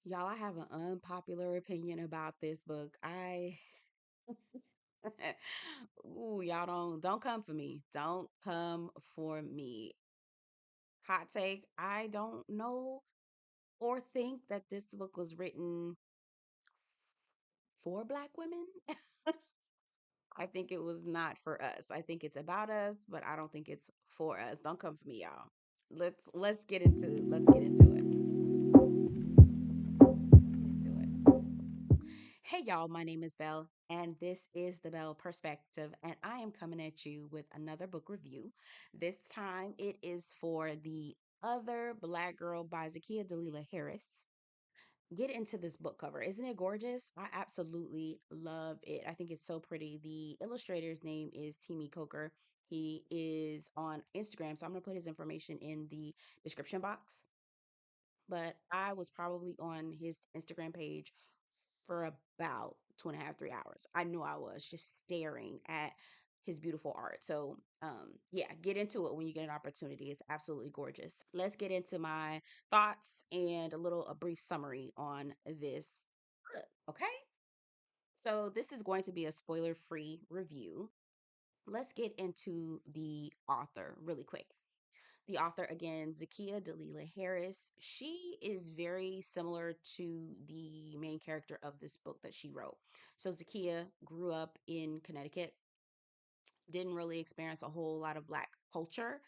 Y'all, I have an unpopular opinion about this book. I Ooh, y'all don't come for me. Don't come for me. Hot take, I don't know or think that this book was written for black women. I think it was not for us. I think it's about us, but I don't think it's for us. Don't come for me, y'all. Let's get into it. Hey y'all, my name is Belle, and this is the Belle Perspective, and I am coming at you with another book review. This time it is for The Other Black Girl by Zakiya D. Harris. Get into this book cover. Isn't it gorgeous? I absolutely love it. I think it's so pretty. The illustrator's name is Timmy Coker. He is on Instagram, so I'm going to put his information in the description box. But I was probably on his Instagram page for about 2.5, 3 hours. I knew I was just staring at his beautiful art. So, yeah, get into it when you get an opportunity. It's absolutely gorgeous. Let's get into my thoughts and a brief summary on this book, okay? So, this is going to be a spoiler free review. Let's get into the author really quick. The author, again, Zakiya D. Harris, she is very similar to the main character of this book that she wrote. So, Zakiya grew up in Connecticut, didn't really experience a whole lot of Black culture.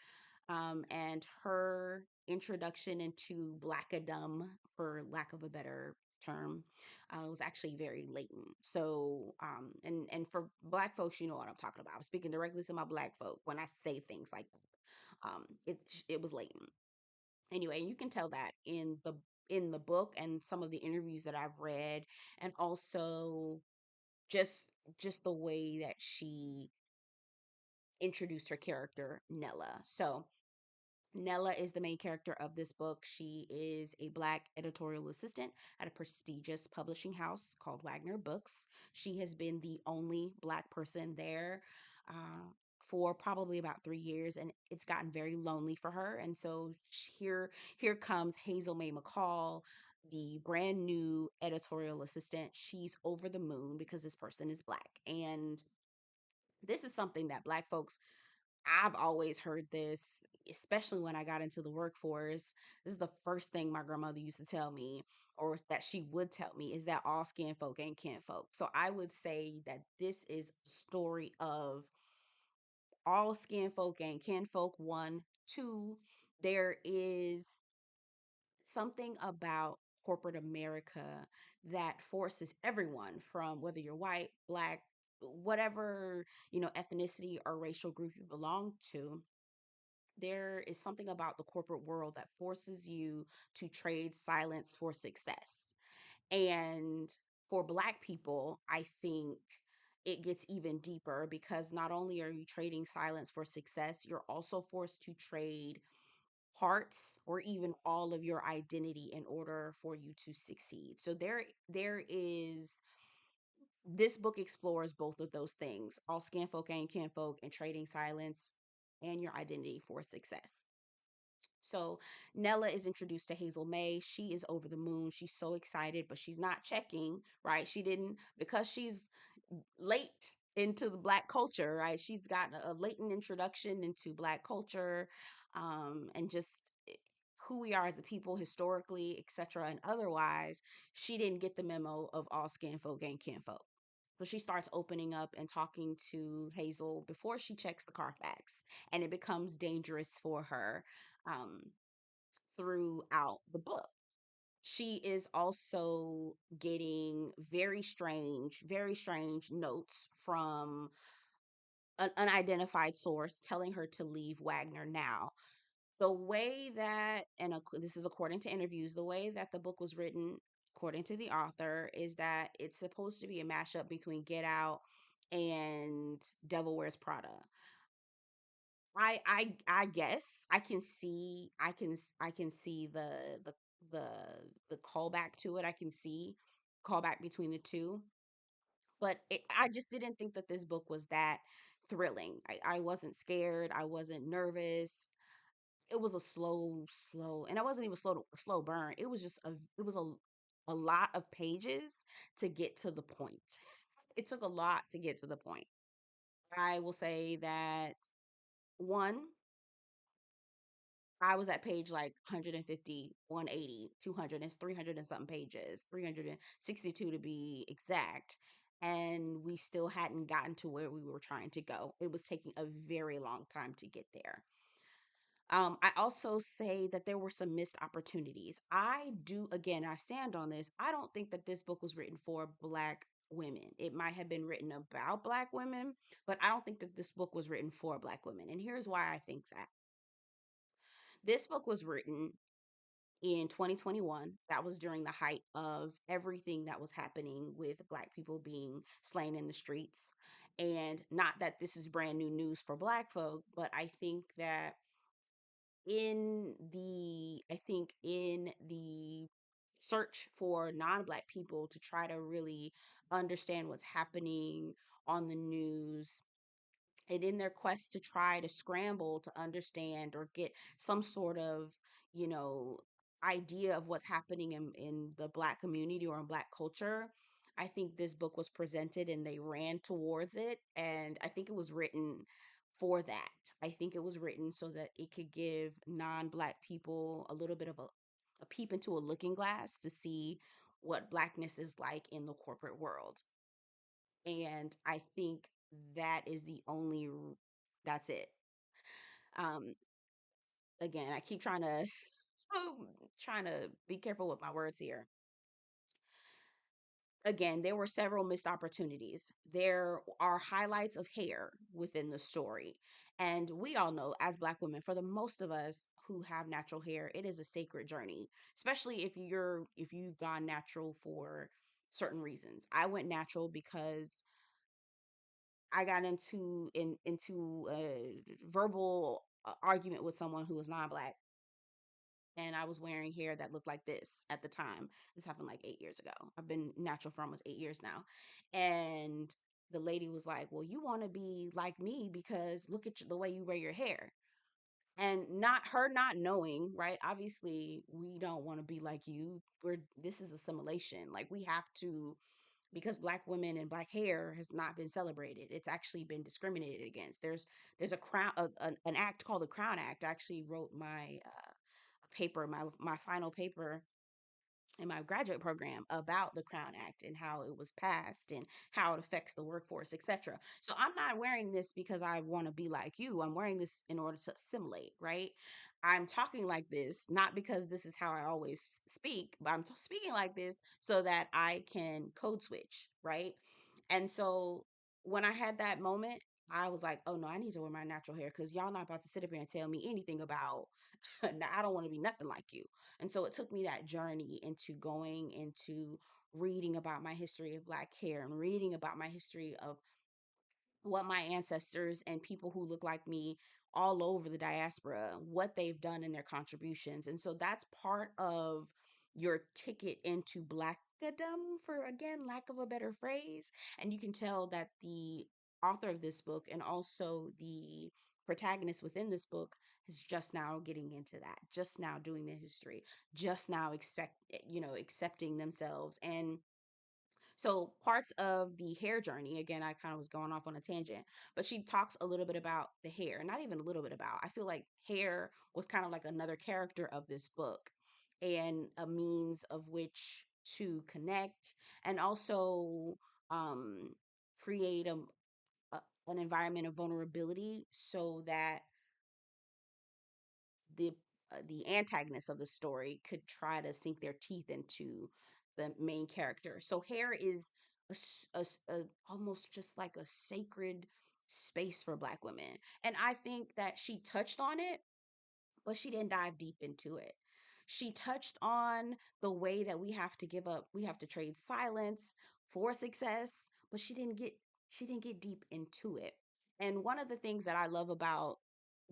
And her introduction into Blackadom, for lack of a better term, was actually very latent. So, and for Black folks, you know what I'm talking about. I'm speaking directly to my Black folk when I say things like that. It was latent. Anyway, you can tell that in the book and some of the interviews that I've read, and also just just the way that she introduced her character Nella. So Nella is the main character of this book. She is a Black editorial assistant at a prestigious publishing house called Wagner Books. She has been the only Black person there for probably about 3 years, and it's gotten very lonely for her. And so here comes Hazel May McCall, the brand new editorial assistant. She's over the moon because this person is Black, and this is something that Black folks, I've always heard this, especially when I got into the workforce. This is the first thing my grandmother used to tell me, or that she would tell me, is that all skin folk ain't kin folk. So I would say that this is a story of all skin folk ain't kin folk. One, two, there is something about corporate America that forces everyone, from whether you're white, Black, whatever, ethnicity or racial group you belong to, there is something about the corporate world that forces you to trade silence for success. And for Black people, I think it gets even deeper, because not only are you trading silence for success, you're also forced to trade parts or even all of your identity in order for you to succeed. So there is this book explores both of those things: all skin folk ain't kin folk, and trading silence and your identity for success. So Nella is introduced to Hazel May. She is over the moon. She's so excited, but she's not checking, right? She didn't, because she's late into the Black culture, right? She's got a latent introduction into Black culture, and just who we are as a people historically, etc. And otherwise, she didn't get the memo of all skin folk ain't kin folk. So she starts opening up and talking to Hazel before she checks the Carfax, and it becomes dangerous for her um, throughout the book. She is also getting very strange notes from an unidentified source telling her to leave Wagner now. The way that, and this is according to interviews, the way that the book was written, according to the author, is that it's supposed to be a mashup between Get Out and Devil Wears Prada. I guess I can see the the callback to it. I can see callback between the two, but I just didn't think that this book was that thrilling. I wasn't scared. I wasn't nervous. It was a slow, and I wasn't even slow burn. It was just a a lot of pages to get to the point. It took a lot to get to the point. I will say that one, I was at page like 150, 180, 200, and 300 and something pages, 362 to be exact. And we still hadn't gotten to where we were trying to go. It was taking a very long time to get there. I also say that there were some missed opportunities. I do, again, I stand on this. I don't think that this book was written for Black women. It might have been written about Black women, but I don't think that this book was written for Black women. And here's why I think that. This book was written in 2021. That was during the height of everything that was happening with Black people being slain in the streets. And not that this is brand new news for Black folk, but I think in the search for non-Black people to try to really understand what's happening on the news, and in their quest to try to scramble to understand or get some sort of, you know, idea of what's happening in the Black community or in Black culture, I think this book was presented and they ran towards it. And I think it was written for that. I think it was written so that it could give non-Black people a little bit of a peep into a looking glass to see what Blackness is like in the corporate world. And I think that is the only that's it. Um Again, I keep trying to trying to be careful with my words here. Again, there were several missed opportunities. There are highlights of hair within the story. And we all know, as Black women, for the most of us who have natural hair, it is a sacred journey, especially if you've gone natural for certain reasons. I went natural because I got into a verbal argument with someone who was non-Black, and I was wearing hair that looked like this at the time. This happened like 8 years ago. I've been natural for almost 8 years now, and the lady was like, "Well, you want to be like me because look at the way you wear your hair." And not knowing, right? Obviously, we don't want to be like you. This is assimilation. Like we have to, because Black women and Black hair has not been celebrated. It's actually been discriminated against. There's a crown an act called the Crown Act. I actually wrote my paper, my final paper in my graduate program about the Crown Act and how it was passed and how it affects the workforce, etc. So I'm not wearing this because I want to be like you. I'm wearing this in order to assimilate, right? I'm talking like this not because this is how I always speak, but I'm speaking like this so that I can code switch, right? And so when I had that moment, I was like, oh no, I need to wear my natural hair because y'all not about to sit up here and tell me anything about I don't want to be nothing like you. And so it took me that journey into going into reading about my history of Black hair and reading about my history of what my ancestors and people who look like me all over the diaspora, what they've done in their contributions. And so that's part of your ticket into Blackadom, for again, lack of a better phrase. And you can tell that the author of this book and also the protagonist within this book is just now getting into that, just now doing the history, just now accepting themselves. And so parts of the hair journey, again, I kind of was going off on a tangent, but she talks a little bit about the hair, not even a little bit about. I feel like hair was kind of like another character of this book and a means of which to connect and also um, create a an environment of vulnerability so that the the antagonist of the story could try to sink their teeth into the main character. So hair is almost just like a sacred space for Black women. And I think that she touched on it, but she didn't dive deep into it. She touched on the way that we have to trade silence for success, but she didn't get deep into it. And one of the things that I love about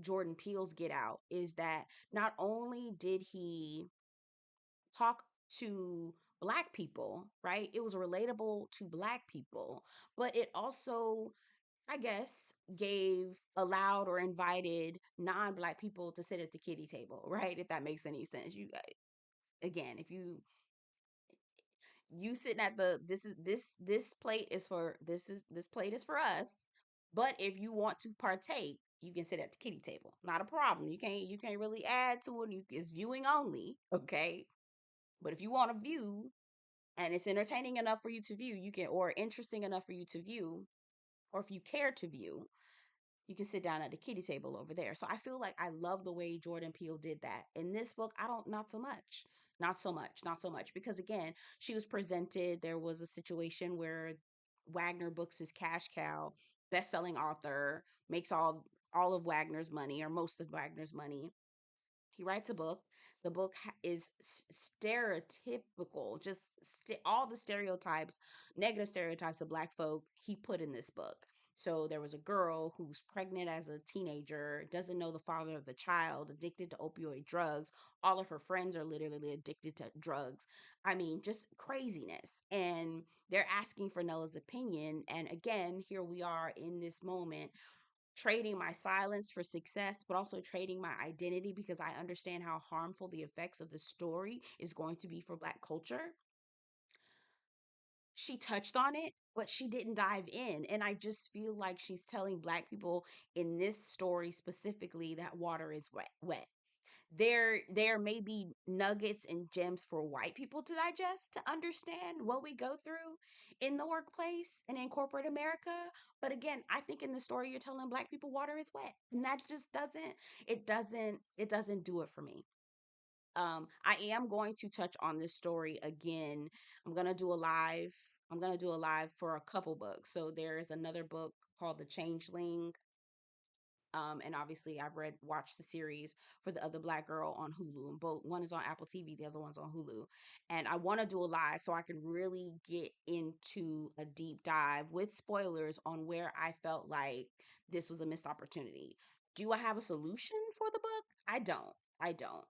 Jordan Peele's Get Out is that not only did he talk to Black people, right? It was relatable to Black people, but it also, I guess, allowed or invited non-Black people to sit at the kiddie table, right? If that makes any sense. You again, if you you sitting at the this plate is for this plate is for us. But if you want to partake, you can sit at the kitty table. Not a problem. You can't really add to it. It's viewing only, okay? But if you want to view and it's entertaining enough for you to view, you can, or interesting enough for you to view, or if you care to view, you can sit down at the kitty table over there. So I feel like I love the way Jordan Peele did that. In this book, I don't, not so much. Not so much, not so much. Because again, she was presented, there was a situation where Wagner Books is cash cow, best-selling author, makes all of Wagner's money or most of Wagner's money. He writes a book. The book is stereotypical, just all the stereotypes, negative stereotypes of Black folk he put in this book. So there was a girl who's pregnant as a teenager, doesn't know the father of the child, addicted to opioid drugs. All of her friends are literally addicted to drugs. I mean, just craziness. And they're asking for Nella's opinion. And again, here we are in this moment trading my silence for success, but also trading my identity because I understand how harmful the effects of the story is going to be for Black culture. She touched on it, but she didn't dive in. And I just feel like she's telling Black people in this story specifically that water is wet. There may be nuggets and gems for white people to digest, to understand what we go through in the workplace and in corporate America. But again, I think in the story you're telling Black people water is wet, and that just doesn't do it for me. I am going to touch on this story again. I'm gonna do a live. I'm gonna do a live for a couple books. So there is another book called The Changeling, and obviously I've watched the series for the other Black girl on Hulu, and both, one is on Apple TV, the other one's on Hulu. And I want to do a live so I can really get into a deep dive with spoilers on where I felt like this was a missed opportunity. Do I have a solution for the book? I don't. I don't.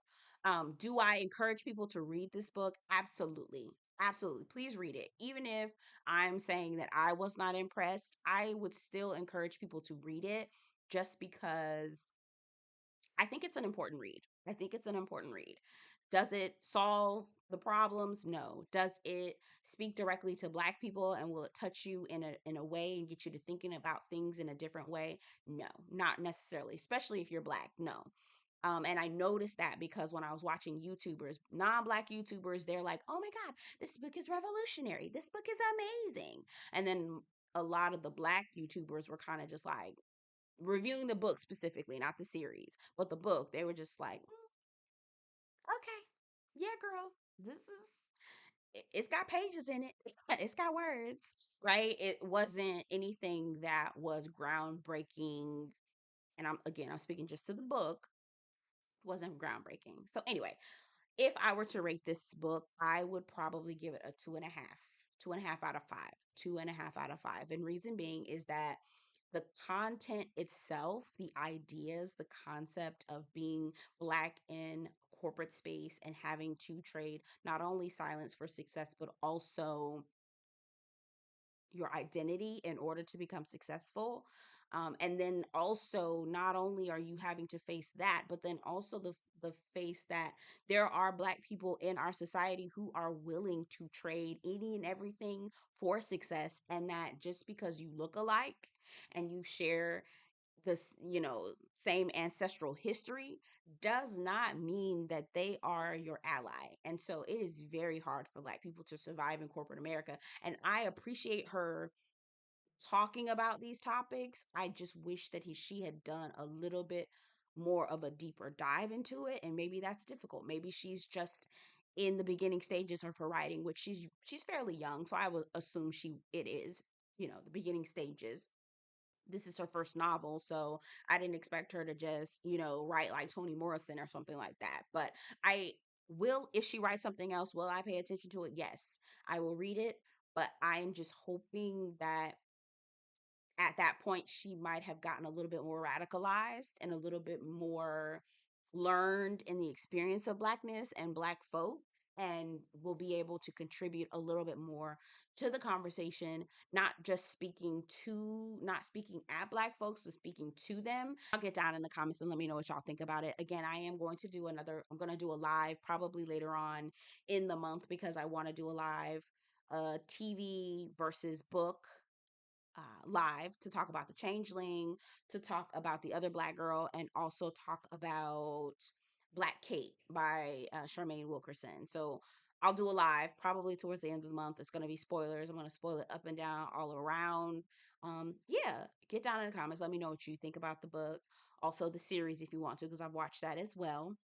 Do I encourage people to read this book? Absolutely. Absolutely. Please read it. Even if I'm saying that I was not impressed, I would still encourage people to read it just because I think it's an important read. I think it's an important read. Does it solve the problems? No. Does it speak directly to Black people and will it touch you in a way and get you to thinking about things in a different way? No, not necessarily, especially if you're Black. No. And I noticed that because when I was watching YouTubers, non-Black YouTubers, they're like, "Oh my God, this book is revolutionary. This book is amazing." And then a lot of the Black YouTubers were kind of just like, reviewing the book specifically, not the series, but the book, they were just like, okay, yeah, girl, this is, it's got pages in it, it's got words, right? It wasn't anything that was groundbreaking. And I'm speaking just to the book, wasn't groundbreaking. So anyway, if I were to rate this book, I would probably give it a 2.5, 2.5 out of 5, 2.5 out of 5. And reason being is that the content itself, the ideas, the concept of being Black in corporate space and having to trade not only silence for success, but also your identity in order to become successful. And then also, not only are you having to face that, but then also the face that there are Black people in our society who are willing to trade any and everything for success, and that just because you look alike and you share this, same ancestral history does not mean that they are your ally. And so it is very hard for Black people to survive in corporate America. And I appreciate her talking about these topics. I just wish that she had done a little bit more of a deeper dive into it. And maybe that's difficult. Maybe she's just in the beginning stages of her writing, which she's fairly young. So I would assume it is, the beginning stages. This is her first novel, so I didn't expect her to just, write like Toni Morrison or something like that. But I will, if she writes something else, will I pay attention to it? Yes, I will read it. But I'm just hoping that at that point she might have gotten a little bit more radicalized and a little bit more learned in the experience of Blackness and Black folk, and will be able to contribute a little bit more to the conversation, not speaking at Black folks, but speaking to them. I'll get down in the comments and let me know what y'all think about it. Again, I'm going to do a live probably later on in the month, because I want to do a live a TV versus book live to talk about The Changeling, to talk about The Other Black Girl, and also talk about Black Kate by Charmaine Wilkerson. So I'll do a live probably towards the end of the month. It's going to be spoilers. I'm going to spoil it up and down, all around. Yeah, get down in the comments. Let me know what you think about the book. Also, the series if you want to, because I've watched that as well.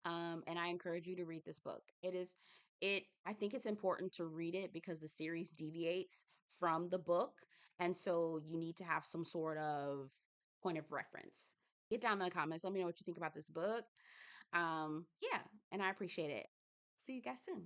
And I encourage you to read this book. I think it's important to read it because the series deviates from the book. And so you need to have some sort of point of reference. Get down in the comments. Let me know what you think about this book. Yeah, and I appreciate it. See you guys soon.